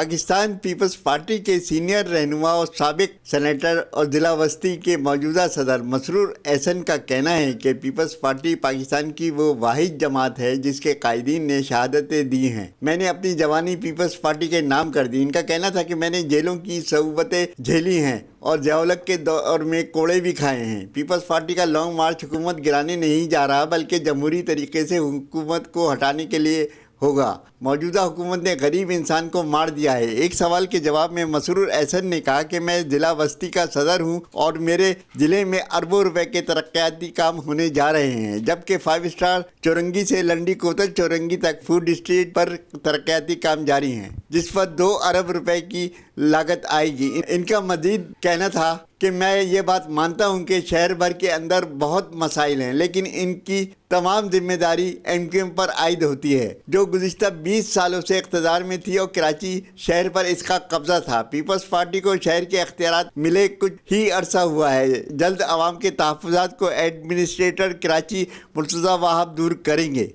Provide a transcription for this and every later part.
Pakistan peoples party के senior रहनुमा और साबिक सेनेटर और जिला वस्ती के मौजूदा सदर मसरूर एहसन का कहना है कि पीपल्स पार्टी पाकिस्तान की वो वाहिद जमात है जिसके कायदीन ने शहादतें दी हैं। मैंने अपनी जवानी पीपल्स पार्टी के नाम कर दी। इनका कहना था कि मैंने जेलों की सऊबतें झेली हैं और जौलक के दौर में कोड़े भी खाए हैं। पीपल्स पार्टी का लॉन्ग मार्च हुकूमत गिराने नहीं जा रहा बल्कि जमहूरी तरीके से हुकूमत को हटाने के लिए होगा। मौजूदा हुकूमत ने गरीब इंसान को मार दिया है। एक सवाल के जवाब में मसरूर एहसन ने कहा कि मैं जिला वस्ती का सदर हूं और मेरे ज़िले में अरबों रुपए के तरक्याती काम होने जा रहे हैं, जबकि 5 स्टार चौरंगी से लंडी कोतल चौरंगी तक फूड स्ट्रीट पर तरक्याती काम जारी हैं, जिस पर 2 अरब रुपए की लागत आएगी। इनका मजीद कहना था कि मैं ये बात मानता हूँ कि शहर भर के अंदर बहुत मसाइल हैं, लेकिन इनकी तमाम जिम्मेदारी एमक्यूएम पर आयद होती है, जो गुज़िश्ता 20 सालों से इक़्तिदार में थी और कराची शहर पर इसका कब्ज़ा था। पीपल्स पार्टी को शहर के इख्तियारात मिले कुछ ही अरसा हुआ है। जल्द आवाम के तहफ़्फ़ुज़ात को एडमिनिस्ट्रेटर कराची मुर्तज़ा वहाब दूर करेंगे।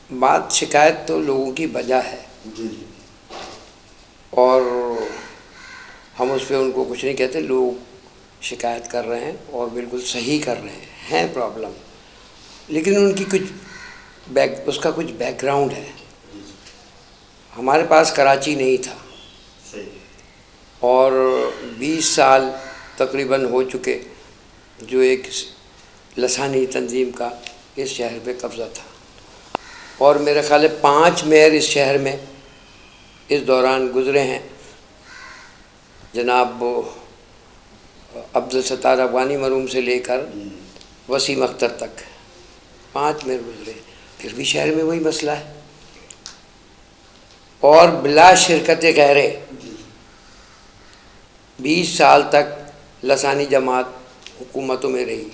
बात शिकायत तो लोगों की वजह है और हम उस पर उनको कुछ नहीं कहते। लोग शिकायत कर रहे हैं और बिल्कुल सही कर रहे हैं प्रॉब्लम, लेकिन उनकी उसका कुछ बैकग्राउंड है। हमारे पास कराची नहीं था और 20 साल तकरीबन हो चुके जो एक लसानी तंजीम का इस शहर पे कब्ज़ा था और मेरे ख़्याल है 5 मेयर इस शहर में इस दौरान गुज़रे हैं। जनाब अब्दुल सत्तार अफगानी मरूम से लेकर वसीम अख्तर तक 5 मेयर गुजरे, फिर भी शहर में वही मसला है और बिला शिरकत गैरे 20 साल तक लसानी जमात हुकूमतों में रही।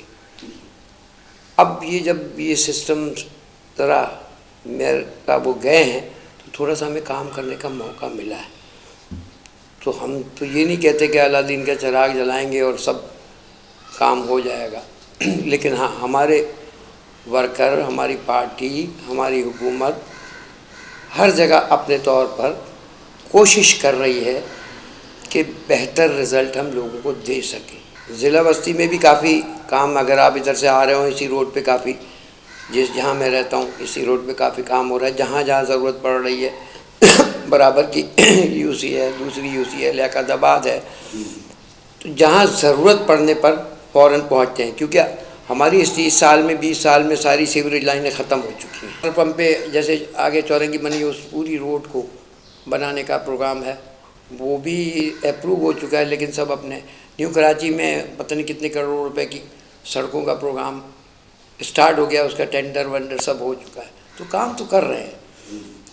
अब ये जब ये सिस्टम ज़रा मेयर का वो गए हैं तो थोड़ा सा हमें काम करने का मौका मिला है। तो हम तो ये नहीं कहते कि अलादीन का चिराग जलाएंगे और सब काम हो जाएगा, लेकिन हाँ, हमारे वर्कर, हमारी पार्टी, हमारी हुकूमत हर जगह अपने तौर पर कोशिश कर रही है कि बेहतर रिज़ल्ट हम लोगों को दे सकें। ज़िला बस्ती में भी काफ़ी काम, अगर आप इधर से आ रहे हो इसी रोड पे काफ़ी, जहाँ मैं रहता हूँ इसी रोड पे काफ़ी काम हो रहा है। जहाँ जहाँ ज़रूरत पड़ रही है बराबर की यूसी है, दूसरी यूसी है, लियाकताबाद है, तो जहाँ ज़रूरत पड़ने पर फ़ौरन पहुँचते हैं, क्योंकि हमारी इस 30 साल में 20 साल में सारी सीवरेज लाइनें ख़त्म हो चुकी हैं। पंप पे जैसे आगे चौरंगी बनी, उस पूरी रोड को बनाने का प्रोग्राम है, वो भी अप्रूव हो चुका है, लेकिन सब अपने न्यू कराची में पता नहीं कितने करोड़ रुपए की सड़कों का प्रोग्राम स्टार्ट हो गया, उसका टेंडर वेंडर सब हो चुका है। तो काम तो कर रहे हैं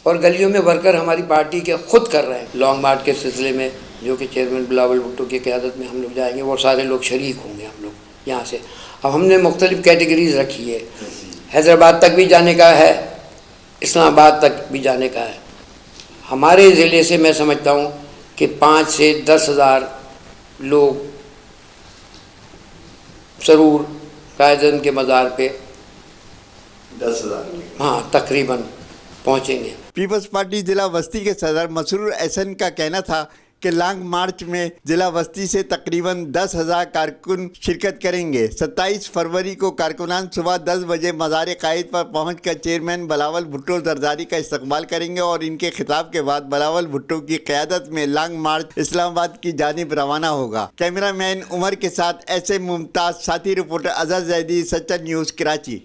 और गलियों में वर्कर हमारी पार्टी के खुद कर रहे हैं। लॉन्ग मार्च के सिलसिले में जो कि चेयरमैन बिलावल भुट्टो की क़यादत में हम लोग जाएंगे, वो सारे लोग शरीक होंगे हम लोग यहाँ से। अब हमने मुख्तलिफ़ कैटेगरीज़ रखी है, हैदराबाद तक भी जाने का है, इस्लामाबाद तक भी जाने का है। हमारे ज़िले से मैं समझता हूँ कि 5 से 10 हज़ार लोग ज़रूर कायदन के मज़ार पे 10,000 हाँ तकरीबन पहुँचेंगे। पीपल्स पार्टी जिला वस्ती के सदर मसरूर एहसन का कहना था कि लॉन्ग मार्च में जिला वस्ती से तकरीबन 10,000 कारकुन शिरकत करेंगे। 27 फरवरी को कारकुनान सुबह 10 बजे मज़ार कायद पर पहुंचकर चेयरमैन बिलावल भुट्टो जरदारी का इस्तकबाल करेंगे और इनके खिताब के बाद बिलावल भुट्टो की क़यादत में लॉन्ग मार्च इस्लामाबाद की जानिब रवाना होगा। कैमरा मैन उमर के साथ ऐसे मुमताज़, साथी रिपोर्टर अजहर जैदी, सच्चा न्यूज़, कराची।